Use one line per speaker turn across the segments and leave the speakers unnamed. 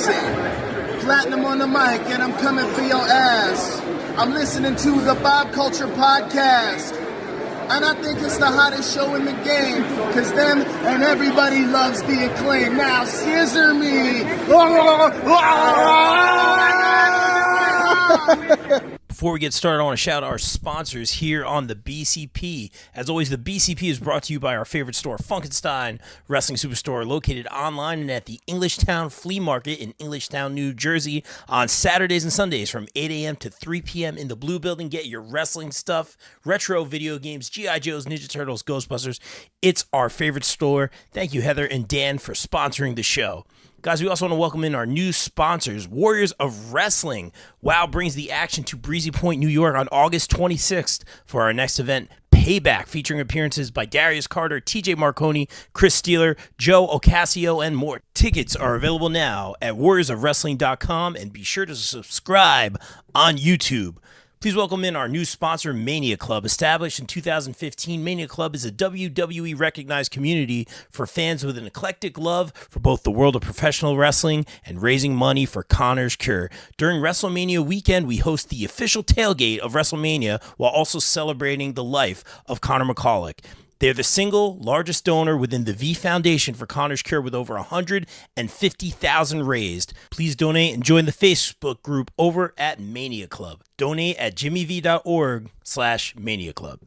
Easy. Platinum on the mic, and I'm coming for your ass. I'm listening to the Bob Culture Podcast, and I think it's the hottest show in the game, because them and everybody loves the Acclaim. Now, scissor me.
Before we get started, I want to shout out our sponsors here on the BCP. As always, the BCP is brought to you by our favorite store, Funkenstein Wrestling Superstore, located online and at the Englishtown Flea Market in Englishtown, New Jersey, on Saturdays and Sundays from 8 a.m. to 3 p.m. in the Blue Building. Get your wrestling stuff, retro video games, G.I. Joes, Ninja Turtles, Ghostbusters. It's our favorite store. Thank you, Heather and Dan, for sponsoring the show. Guys, we also want to welcome in our new sponsors, Warriors of Wrestling. WOW brings the action to Breezy Point, New York on August 26th for our next event, Payback, featuring appearances by Darius Carter, TJ Marconi, Chris Steeler, Joe Ocasio, and more. Tickets are available now at warriorsofwrestling.com, and be sure to subscribe on YouTube. Please welcome in our new sponsor, Mania Club. Established in 2015, Mania Club is a WWE-recognized community for fans with an eclectic love for both the world of professional wrestling and raising money for Connor's Cure. During WrestleMania weekend, we host the official tailgate of WrestleMania while also celebrating the life of Connor McCulloch. They're the single largest donor within the V Foundation for Connor's Cure, with over $150,000 raised. Please donate and join the Facebook group over at Mania Club. Donate at jimmyv.org/Mania Club.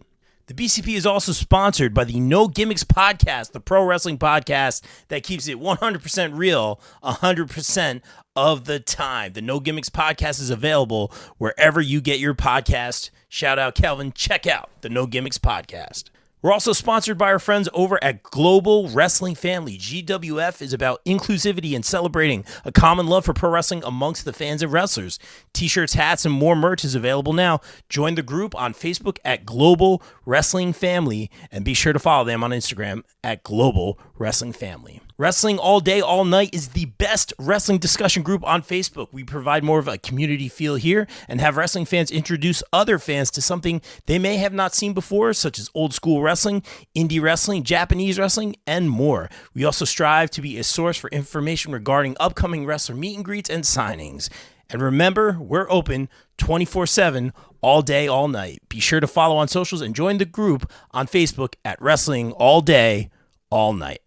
The BCP is also sponsored by the No Gimmicks Podcast, the pro wrestling podcast that keeps it 100% real 100% of the time. The No Gimmicks Podcast is available wherever you get your podcast. Shout out Kelvin. Check out the No Gimmicks Podcast. We're also sponsored by our friends over at Global Wrestling Family. GWF is about inclusivity and celebrating a common love for pro wrestling amongst the fans and wrestlers. T-shirts, hats, and more merch is available now. Join the group on Facebook at Global Wrestling Family, and be sure to follow them on Instagram at Global Wrestling Family. Wrestling All Day, All Night is the best wrestling discussion group on Facebook. We provide more of a community feel here and have wrestling fans introduce other fans to something they may have not seen before, such as old school wrestling, indie wrestling, Japanese wrestling, and more. We also strive to be a source for information regarding upcoming wrestler meet and greets and signings. And remember, we're open 24/7, all day, all night. Be sure to follow on socials and join the group on Facebook at Wrestling All Day, All Night.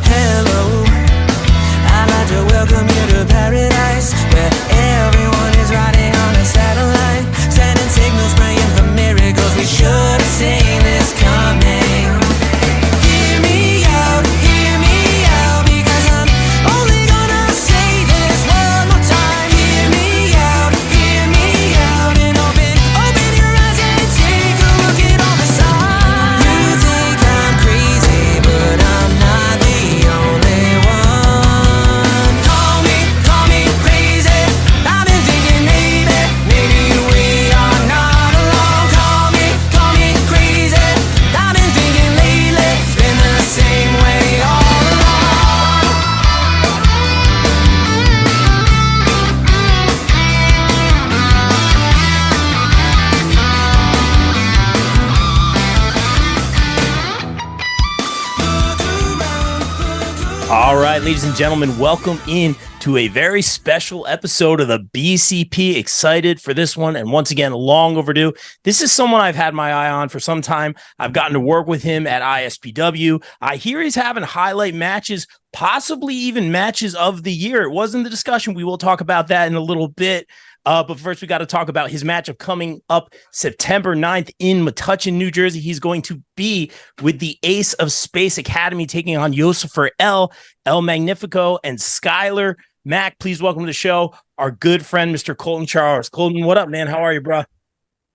Hello, I'd like to welcome you to paradise, where everyone is riding on a satellite, sending signals praying for miracles. We should have seen this coming. Hear me out, because I'm only gonna say this one more time. Hear me out, and open your eyes and take a look at all the signs. You think I'm crazy, but I'm not the only one. Call me crazy. I've been thinking maybe we are not alone. Call me crazy. I've been thinking lately it's been the same way all along.
All right, ladies and gentlemen, welcome in to a very special episode of the BCP. Excited for this one, and once again, long overdue. This is someone I've had my eye on for some time. I've gotten to work with him at ISPW. I hear he's having highlight matches, possibly even matches of the year. It was in the discussion. We will talk about that in a little bit. But first, we got to talk about his matchup coming up September 9th in Metuchen, New Jersey. He's going to be with the Ace of Space Academy, taking on Yosifer El Magnifico, and Skylar Mack. Please welcome to the show our good friend, Mr. Colton Charles. Colton, what up, man? How are you, bro?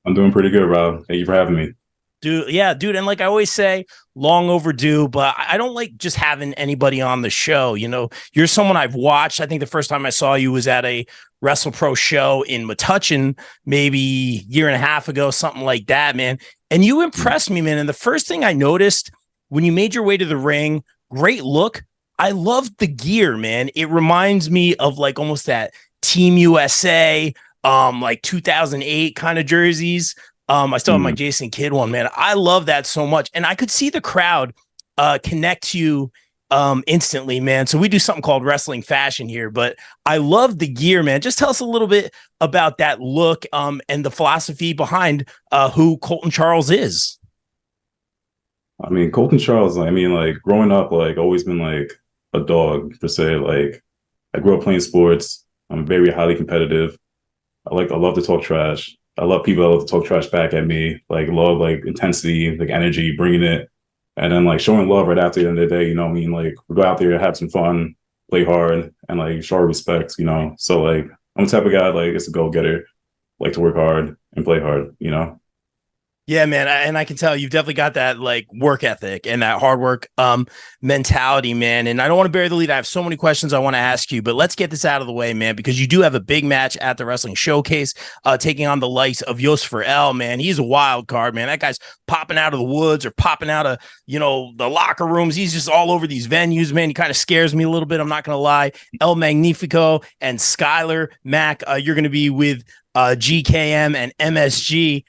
I'm doing pretty good, Rob. Thank you for having me.
Dude, and like I always say, long overdue, but I don't like just having anybody on the show. You know, you're someone I've watched. I think the first time I saw you was at a WrestlePro show in Metuchen, maybe a year and a half ago, something like that, man. And you impressed me, man. And the first thing I noticed when you made your way to the ring, great look. I loved the gear, man. It reminds me of like almost that Team USA, like 2008 kind of jerseys. I still have my Jason Kidd one, man. I love that so much. And I could see the crowd connect to you instantly, man. So we do something called wrestling fashion here, but I love the gear, man. Just tell us a little bit about that look and the philosophy behind who Colton Charles is.
I mean, Colton Charles, I mean, like growing up, like always been like a dog per se. Like I grew up playing sports. I'm very highly competitive. I love to talk trash. I love people that love to talk trash back at me. Like love like intensity, like energy, bringing it. And then like showing love right after the end of the day, you know what I mean? Like we go out there, have some fun, play hard, and like show our respects, you know? So like I'm the type of guy like it's a go-getter, like to work hard and play hard, you know?
Yeah, man. And I can tell you've definitely got that like work ethic and that hard work mentality, man. And I don't want to bury the lead. I have so many questions I want to ask you, but let's get this out of the way, man, because you do have a big match at the Wrestling Showcase, taking on the likes of Yosfer El, man. He's a wild card, man. That guy's popping out of the woods or popping out of, you know, the locker rooms. He's just all over these venues, man. He kind of scares me a little bit. I'm not going to lie. El Magnifico and Skylar Mack, you're going to be with GKM and MSG.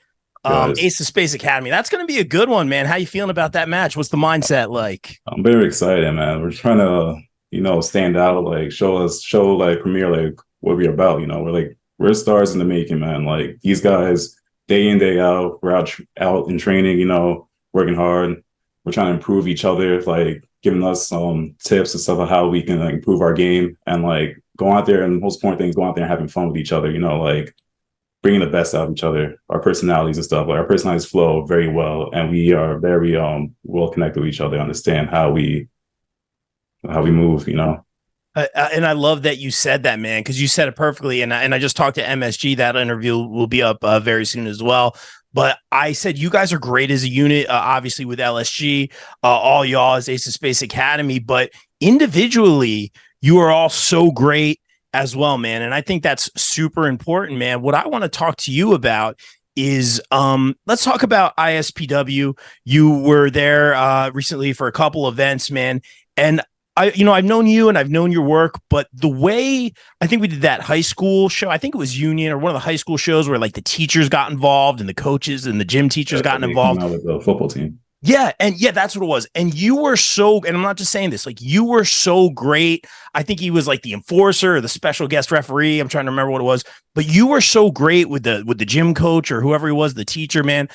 Ace of Space Academy. That's going to be a good one, man. How you feeling about that match? What's the mindset like?
I'm very excited, man. We're trying to, you know, stand out, like show like premiere like what we're about. You know, we're stars in the making, man. Like these guys, day in, day out, we're out in training, you know, working hard. We're trying to improve each other, like giving us some tips and stuff of how we can like, improve our game and like go out there and most important thing is go out there and having fun with each other, you know, like bringing the best out of each other, our personalities and stuff. Like our personalities flow very well, and we are very well connected with each other. Understand how we move, you know.
And I love that you said that, man, because you said it perfectly. And I just talked to MSG. That interview will be up very soon as well. But I said you guys are great as a unit, obviously with LSG, all y'all as Ace of Space Academy, but individually, you are all so great as well, man. And I think that's super important, man. What I want to talk to you about is let's talk about ISPW. You were there recently for a couple events, man. And I've known you and I've known your work, but the way I think we did that high school show, I think it was Union or one of the high school shows where like the teachers got involved and the coaches and the gym teachers got involved.
With the football team.
Yeah. And yeah, that's what it was. And you were and I'm not just saying this, like you were so great. I think he was like the enforcer or the special guest referee. I'm trying to remember what it was, but you were so great with the gym coach or whoever he was, the teacher, man.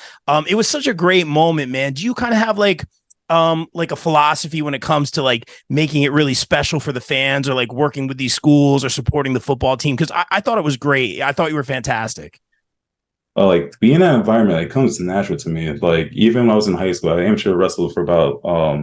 It was such a great moment, man. Do you kind of have like a philosophy when it comes to like making it really special for the fans or like working with these schools or supporting the football team? Cause I thought it was great. I thought you were fantastic.
Like being in that environment, it comes natural to me. Like even when I was in high school, I amateur wrestled for about I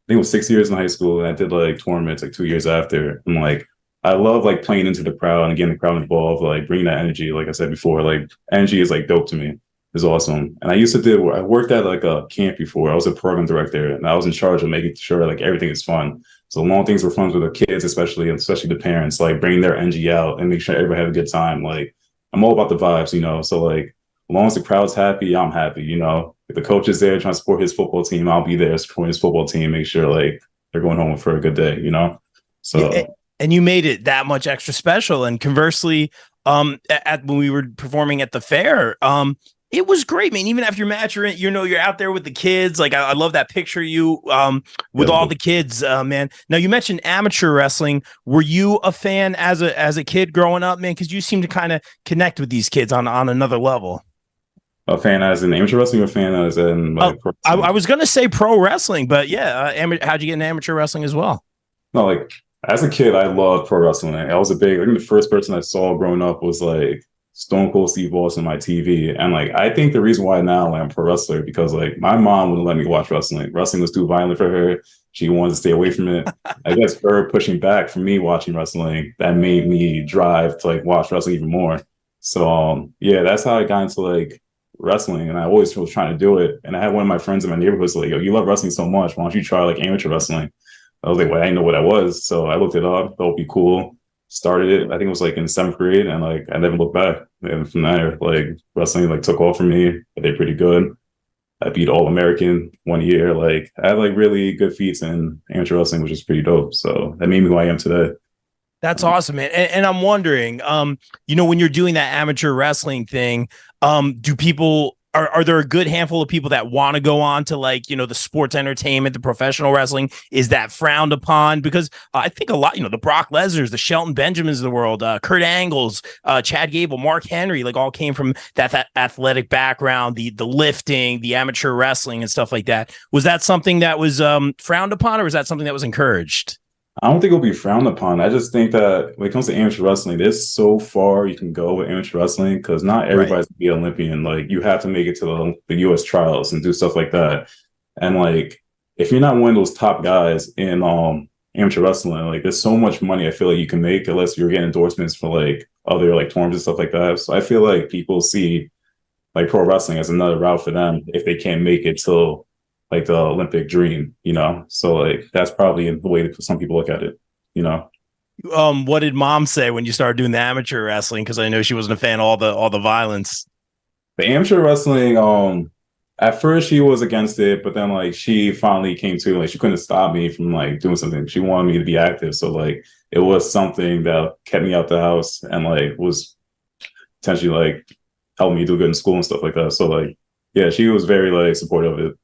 think it was 6 years in high school, and I did like tournaments like 2 years after. And like I love like playing into the crowd and getting the crowd involved, like bringing that energy. Like I said before, like energy is like dope to me. It's awesome. And I worked at like a camp before. I was a program director, and I was in charge of making sure like everything is fun. So long things were fun with the kids, especially the parents, like bringing their energy out and make sure everybody have a good time. Like I'm all about the vibes, you know. So like as long as the crowd's happy, I'm happy, you know. If the coach is there trying to support his football team, I'll be there supporting his football team, make sure like they're going home for a good day, you know. So
and you made it that much extra special. And conversely, when we were performing at the fair, it was great, man. Even after your match, you're out there with the kids. Like I love that picture of you with all the kids, man. Now you mentioned amateur wrestling. Were you a fan as a kid growing up, man? Because you seem to kind of connect with these kids on another level.
A fan as in amateur wrestling, or a fan as in like pro wrestling?
I was gonna say pro wrestling, but yeah, how'd you get into amateur wrestling as well?
No, like as a kid, I loved pro wrestling. I think the first person I saw growing up was like Stone Cold Steve Austin on my TV. And like I think the reason why now I'm a pro wrestler, because like my mom wouldn't let me watch wrestling. Wrestling was too violent for her. She wanted to stay away from it. I guess her pushing back for me watching wrestling, that made me drive to like watch wrestling even more. So yeah, that's how I got into like wrestling, and I always was trying to do it. And I had one of my friends in my neighborhood was like, yo, you love wrestling so much, why don't you try like amateur wrestling? I was like, well, I didn't know what that was. So I looked it up, thought it'd be cool. Started it, I think it was like in 7th grade, and like I never looked back. And from there, like wrestling like took off for me. I did pretty good. I beat All-American 1 year. Like I had like really good feats in amateur wrestling, which is pretty dope. So that made me who I am today.
That's awesome, man. And I'm wondering, when you're doing that amateur wrestling thing, do people are there a good handful of people that want to go on to like, you know, the sports entertainment, the professional wrestling? Is that frowned upon? Because I think a lot, you know, the Brock Lesnar's, the Shelton Benjamins of the world, Kurt Angles, Chad Gable, Mark Henry, like all came from that athletic background, the lifting, the amateur wrestling and stuff like that. Was that something that was frowned upon, or was that something that was encouraged?
I don't think it'll be frowned upon. I just think that when it comes to amateur wrestling, there's so far you can go with amateur wrestling because not everybody's gonna be an Olympian. Like you have to make it to the U.S. trials and do stuff like that. And like if you're not one of those top guys in amateur wrestling, like there's so much money I feel like you can make unless you're getting endorsements for like other like tournaments and stuff like that. So I feel like people see like pro wrestling as another route for them if they can't make it till like the Olympic dream, you know? So like, that's probably the way that some people look at it, you know?
What did mom say when you started doing the amateur wrestling? Cause I know she wasn't a fan of all the violence.
The amateur wrestling, at first she was against it, but then like, she finally came to, like, she couldn't stop me from like doing something. She wanted me to be active. So like, it was something that kept me out the house and like, was potentially like, helped me do good in school and stuff like that. So like, yeah, she was very like supportive of it.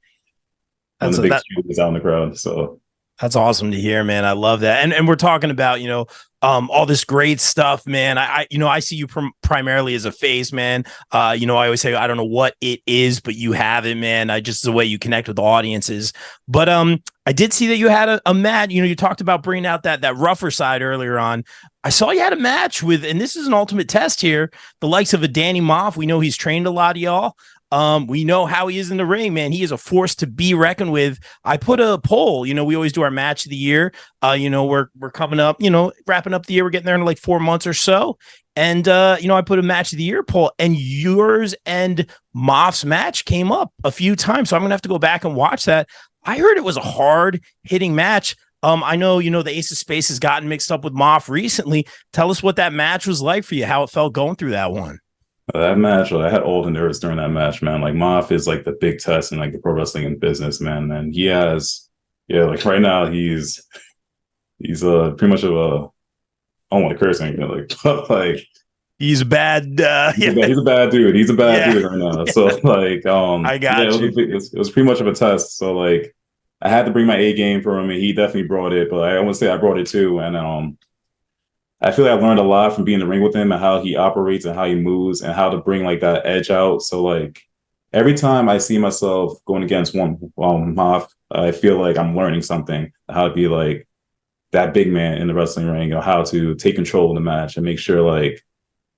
That's
the big was out in the crowd. So
that's awesome to hear, man. I love that. And we're talking about, you know, all this great stuff, man. I see you primarily as a face, man. You know, I always say, I don't know what it is, but you have it, man. Just the way you connect with the audiences. But I did see that you had a match. You know, you talked about bringing out that rougher side earlier on. I saw you had a match with, and this is an ultimate test here, the likes of a Danny Maff. We know he's trained a lot of y'all. We know how he is in the ring, man. He is a force to be reckoned with. I put a poll, you know, we always do our match of the year. You know, we're coming up, you know, wrapping up the year. We're getting there in like 4 months or so. And, you know, I put a match of the year poll and yours and Moff's match came up a few times. So I'm going to have to go back and watch that. I heard it was a hard hitting match. I know, you know, the Ace of Space has gotten mixed up with Moff recently. Tell us what that match was like for you, how it felt going through that one.
That match, I had all the nerves during that match, man. Like Maff is like the big test in like the pro wrestling business, man. And he has, yeah, like right now he's pretty much of a, I don't want to curse anything, like, but like
he's a bad,
he's a bad dude. He's a bad dude right now. So like,
I got you.
It was pretty much of a test. So like, I had to bring my A game for him, and he definitely brought it. But I want to say I brought it too, and I feel like I learned a lot from being in the ring with him and how he operates and how he moves and how to bring like that edge out. So like every time I see myself going against one Maff, I feel like I'm learning something, how to be like that big man in the wrestling ring, or how to take control of the match and make sure like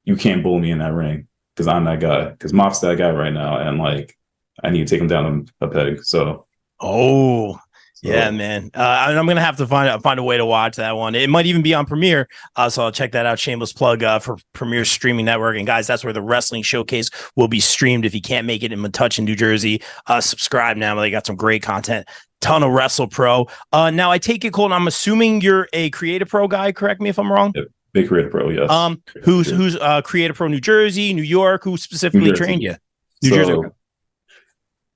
you can't bully me in that ring because I'm that guy. Because Maff's that guy right now, and like I need to take him down a peg. So.
Yeah, man. I'm gonna have to find a way to watch that one. It might even be on Premiere, so I'll check that out. Shameless plug for Premiere streaming network. And guys, that's where the wrestling showcase will be streamed. If you can't make it in Metuchen, New Jersey, subscribe now. They got some great content. Ton of WrestlePro. Now I take it, Colton, I'm assuming you're a Creative Pro guy. Correct me if I'm wrong.
Yep. Big Creative Pro, yes.
Who's Creative Pro New Jersey, New York? Who specifically trained you? New Jersey. Okay.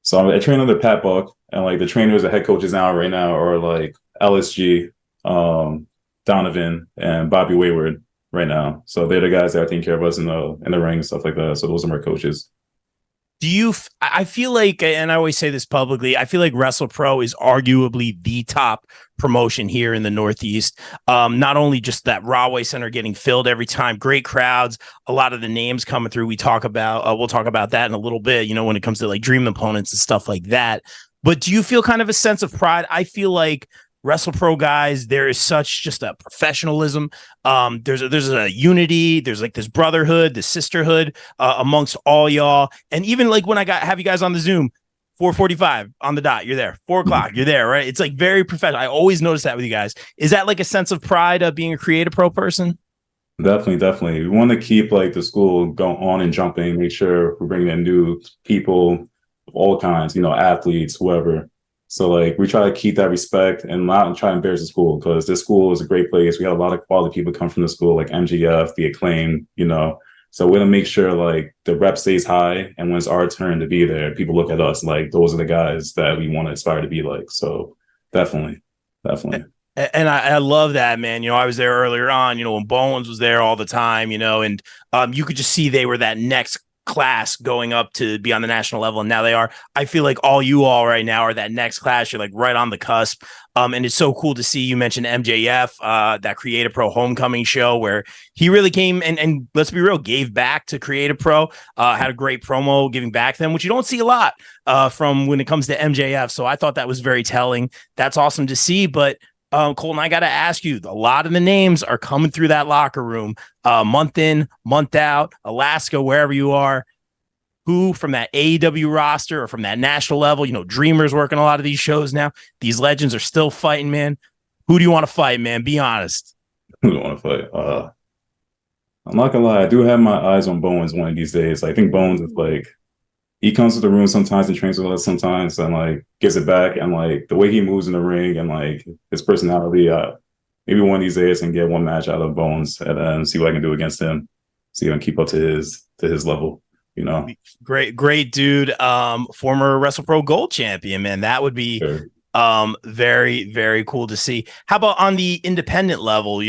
So I train under Pat Buck, and like the trainers, the head coaches now right now are like LSG, Donovan, and Bobby Wayward right now. So they're the guys that are taking care of us in the ring and stuff like that. So those are my coaches. I feel like, and I always say this publicly, I feel like WrestlePro is arguably the top promotion here in the Northeast. Not only just that Rahway Center getting filled every time, great crowds, a lot of the names coming through. We'll talk about that in a little bit, you know, when it comes to like dream opponents and stuff like that. But do you feel kind of a sense of pride? I feel like WrestlePro guys, there is such just a professionalism. There's a unity. There's like this brotherhood, this sisterhood amongst all y'all. And even like when have you guys on the Zoom, 4:45 on the dot, you're there. 4 o'clock, you're there, right? It's like very professional. I always notice that with you guys. Is that like a sense of pride of being a Creative Pro person? Definitely. We want to keep like the school going on and jumping. Make sure we're bringing in new people of all kinds, you know, athletes, whoever. So like we try to keep that respect and not try to embarrass the school, because this school is a great place. We have a lot of quality people come from the school, like MGF, the Acclaim, you know. So we're gonna make sure like the rep stays high, and when it's our turn to be there, people look at us like those are the guys that we want to aspire to be like. So definitely.
And I love that, man. You know, I was there earlier on, you know, when Bowens was there all the time, you know, and you could just see they were that next class going up to be on the national level, and now they are. I feel like all you all right now are that next class. You're like right on the cusp. And it's so cool to see. You mentioned MJF, that Create a Pro homecoming show where he really came and let's be real, gave back to Create a Pro, had a great promo giving back to them, which you don't see a lot from when it comes to MJF. So I thought that was very telling. That's awesome to see. But Colton, I got to ask you, a lot of the names are coming through that locker room month in, month out, Alaska, wherever you are. Who from that AEW roster or from that national level, Dreamer's working a lot of these shows now. These legends are still fighting, man. Who do you want to fight, man? Be honest.
Who do you want to fight? I'm not gonna lie, I do have my eyes on Bones one of these days. I think Bones is like, he comes to the room sometimes and trains with us sometimes and like gives it back, and like the way he moves in the ring and like his personality, maybe one of these days I can get one match out of Bones and then see what I can do against him. See if I can keep up to his level.
Great dude. Former WrestlePro Gold champion, man. That would be very, very cool to see. How about on the independent level?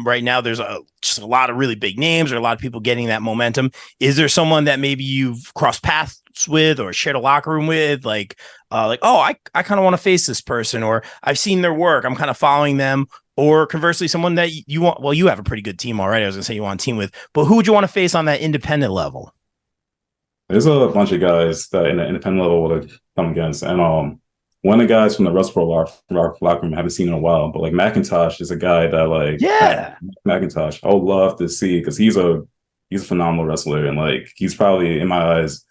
Right now there's just a lot of really big names, or a lot of people getting that momentum. Is there someone that maybe you've crossed paths with or shared a locker room with, I kind of want to face this person, or I've seen their work, I'm kind of following them? Or conversely, someone that you want, well, you have a pretty good team already. I was gonna say you want a team with, but who would you want to face on that independent level?
There's a bunch of guys that in the independent level would come against. And one of the guys from the WrestlePro locker room I haven't seen in a while, but like McIntosh is a guy that McIntosh, I would love to see, because he's a phenomenal wrestler, and like he's probably, in my eyes,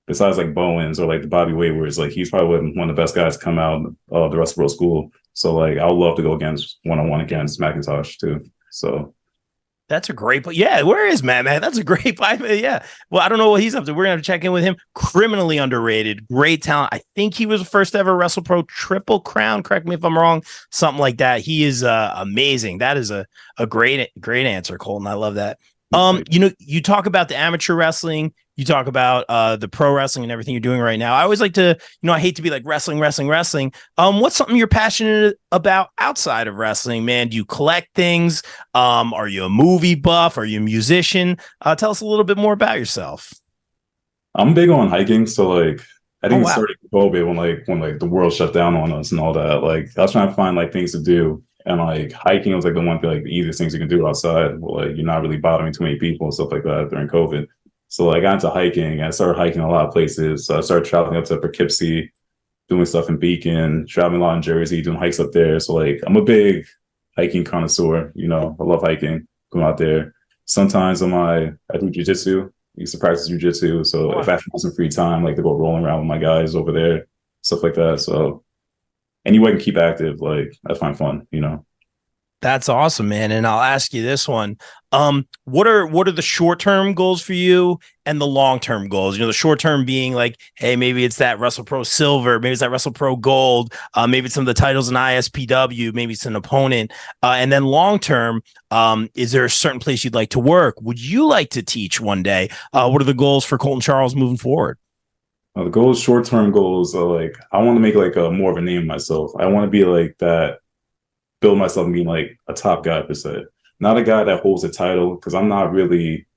besides like Bowens or like the Bobby Waywards, like he's probably one of the best guys to come out of the WrestlePro school. So like I would love to go against one-on-one against McIntosh too. So
that's a great, but yeah, where is Matt? That's a great fight. Yeah. Well, I don't know what he's up to. We're going to have to check in with him. Criminally underrated, great talent. I think he was the first ever WrestlePro Triple Crown. Correct me if I'm wrong. Something like that. He is amazing. That is a great answer, Colton. I love that. You talk about the amateur wrestling, you talk about the pro wrestling and everything you're doing right now. I always like to, I hate to be like wrestling. What's something you're passionate about outside of wrestling, man? Do you collect things? Are you a movie buff? Are you a musician? Tell us a little bit more about yourself.
I'm big on hiking, so like I think it started with COVID when the world shut down on us and all that. Like I was trying to find like things to do. And like hiking was like the one thing, like the easiest things you can do outside. Like you're not really bothering too many people and stuff like that during COVID. So like I got into hiking, and I started hiking a lot of places. So I started traveling up to Poughkeepsie, doing stuff in Beacon, traveling a lot in Jersey, doing hikes up there. So like I'm a big hiking connoisseur. I love hiking, going out there. Sometimes I do jiu-jitsu. I used to practice jiu-jitsu. So if I have some free time, like to go rolling around with my guys over there, stuff like that. So any way I can keep active, like I find fun,
That's awesome, man. And I'll ask you this one. What are the short-term goals for you and the long-term goals? The short-term being like, hey, maybe it's that WrestlePro Silver, maybe it's that WrestlePro Gold, maybe it's some of the titles in ISPW, maybe it's an opponent. And then long-term, is there a certain place you'd like to work? Would you like to teach one day? What are the goals for Colton Charles moving forward?
The goals, short-term goals are like, I want to make like a more of a name of myself. I want to be like that, build myself and being like a top guy per se. Not a guy that holds a title, because I'm not really,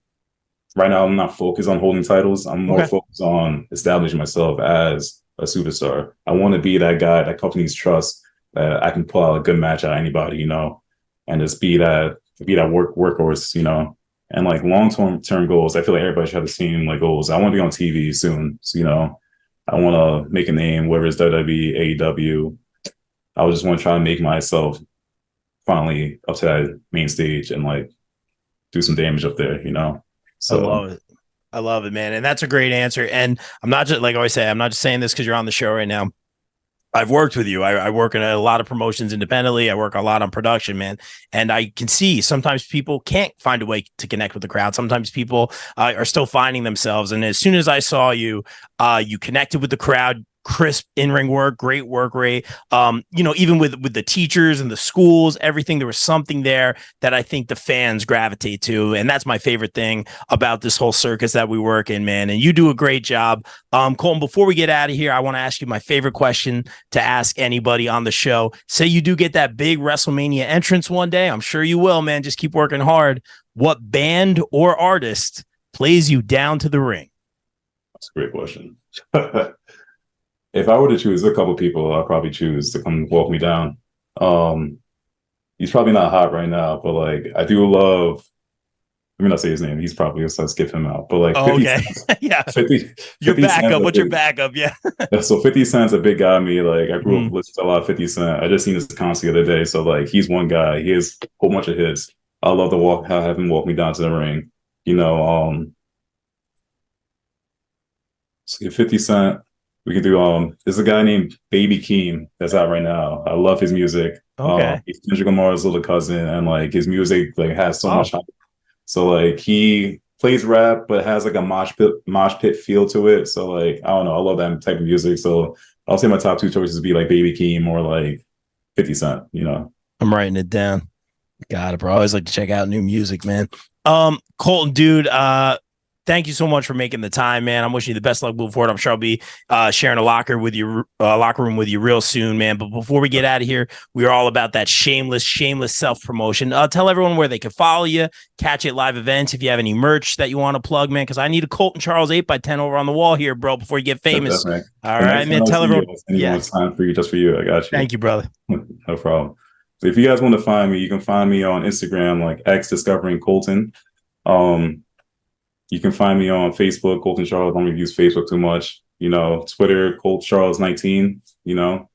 right now, I'm not focused on holding titles. I'm more focused on establishing myself as a superstar. I want to be that guy that companies trust, that I can pull out a good match out of anybody, and just be that workhorse, And like long-term goals, I feel like everybody should have the same like goals. I want to be on TV soon. So, I want to make a name, whether it's WWE, AEW. I just want to try to make myself finally up to that main stage and like do some damage up there, So
I love it. I love it, man. And that's a great answer. And I'm not just, like I always say, I'm not just saying this because you're on the show right now. I've worked with you. I work in a lot of promotions independently. I work a lot on production, man. And I can see sometimes people can't find a way to connect with the crowd. Sometimes people are still finding themselves. And as soon as I saw you, you connected with the crowd. Crisp in-ring work, great work rate. Even with the teachers and the schools, everything, there was something there that I think the fans gravitate to. And that's my favorite thing about this whole circus that we work in, man. And you do a great job. Colton, before we get out of here, I want to ask you my favorite question to ask anybody on the show. Say you do get that big WrestleMania entrance one day. I'm sure you will, man. Just keep working hard. What band or artist plays you down to the ring?
That's a great question. If I were to choose a couple people, I'd probably choose to come walk me down. He's probably not hot right now, but like I do love. Let me not say his name. He's probably going to skip him out. But like 50
okay.
Cent,
Yeah.
50
Your
50 Cent's
backup.
a
What's your
big-
backup? Yeah.
So 50 Cent's a big guy to me. Like I grew up listening to a lot of 50 Cent. I just seen this concert the other day. So like he's one guy. He has a whole bunch of hits. I love to have him walk me down to the ring. You know, so 50 Cent. We could do there's a guy named Baby Keem that's out right now. I love his music.
Okay.
He's Kendrick Lamar's little cousin, and like his music like has so much hype. So like he plays rap but has like a mosh pit feel to it. So like I don't know, I love that type of music. So I'll say my top two choices would be like Baby Keem or like 50 Cent, you know.
I'm writing it down. Got it, bro. I always like to check out new music, man. Colton, dude, thank you so much for making the time, man. I'm wishing you the best luck moving forward. I'm sure I'll be sharing a locker room with you real soon, man. But before we get out of here, we are all about that shameless self-promotion. Tell everyone where they can follow you, catch it live events. If you have any merch that you want to plug, man, because I need a Colton Charles 8x10 over on the wall here, bro, before you get famous.
Definitely.
All right, man. Tell everyone.
Yeah, time for you, just for you. I got you.
Thank you, brother.
No problem. So if you guys want to find me, you can find me on Instagram, like Discovering Colton. You can find me on Facebook, Colton Charles. I don't really use Facebook too much. You know, Twitter, Colt Charles 19. You know,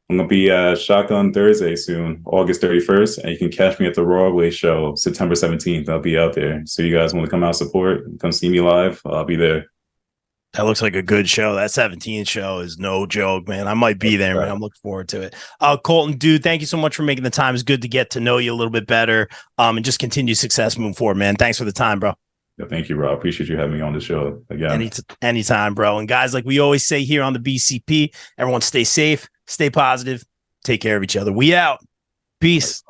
I'm gonna be at Shotgun Thursday soon, August 31st, and you can catch me at the Broadway show September 17th. I'll be out there. So you guys want to come out support, come see me live? I'll be there.
That looks like a good show. That 17th show is no joke, man. I might be there, man. I'm looking forward to it. Colton, dude, thank you so much for making the time. It's good to get to know you a little bit better, and just continue success moving forward, man. Thanks for the time, bro.
Yeah, thank you, bro. I appreciate you having me on the show again.
Anytime, bro. And guys, like we always say here on the BCP, everyone stay safe, stay positive, take care of each other. We out. Peace.